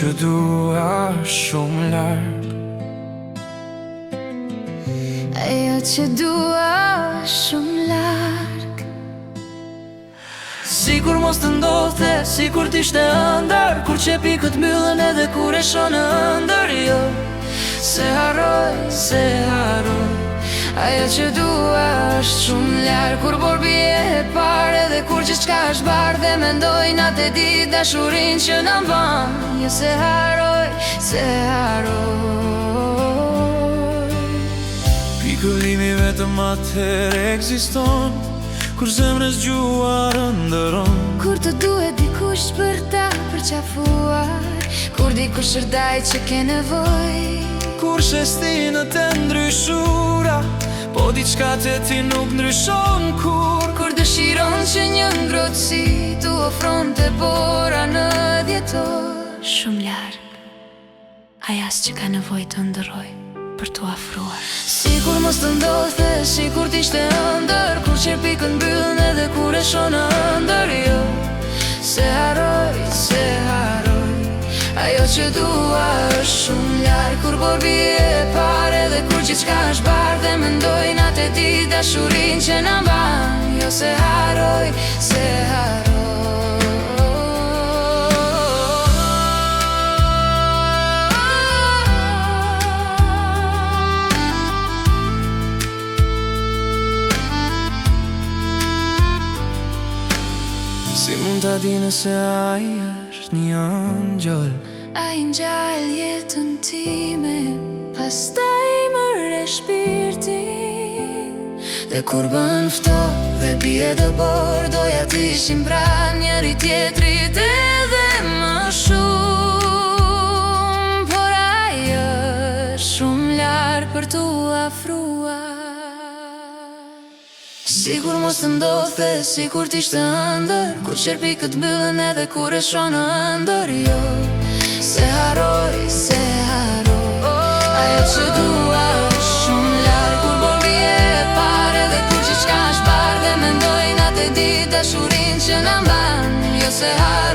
që dua shumë larg. Ajo që dua shumë larg. Sikur mos të ndodhte, sikur t'ishte ëndër, kur qepi këtë mbyllën edhe kur e shoh në ëndër. Jo, se haroj, ajo që dua është shumë larg. Kur por bie e parë edhe kur gjithçka është bardhë, dhe mendoj natë e ditë dashurinë që na mban. Jo, se haroj. Pikëllimi vetëm atëherë ekziston, kur zemrës gjuar ndëron. Kur të duhet dikush për ta përqafuar, kur dikush shërdaj që ke nevoj, kur shestinët e ndryshura, po diçka te ti nuk ndryshon kur. Kur dëshiron që një ngrohtësi tu ofron të bora në djetor. Shumë larg, aja që ka nevoj të ndëroj për t'u afruar. Sikur mos të ndodhte, sikur t'ishte ëndër, kur qepi këtë mbyllën edhe kur e shoh në ëndër. Jo, se haroj, ajo që dua është shumë larg. Kur por bie e parë edhe kur gjithçka është bardhë, dhe mendoj natë e ditë dashurinë që na mban. Jo, se haroj. Si mund t'a di nëse ai është një angjël? Ai ngjall jetën time, pastaj më re shpirtin. Dhe kur bën ftohtë dhe bie dëbor, doja t'ishim pranë njëri tjetrit edhe më shumë. Por ai është shumë larg për t'u afruar. Sikur mos të ndodhte, sikur t'ishte ëndër, kur qerpi këtë mbyllën edhe kur e shoh në ëndër. Jo, se haroj, ajo që dua është shumë larg. Kur por bie e parë edhe kur gjithçka është bardhë, dhe mendoj natë e ditë dashurinë që na mban. Jo, se haroj.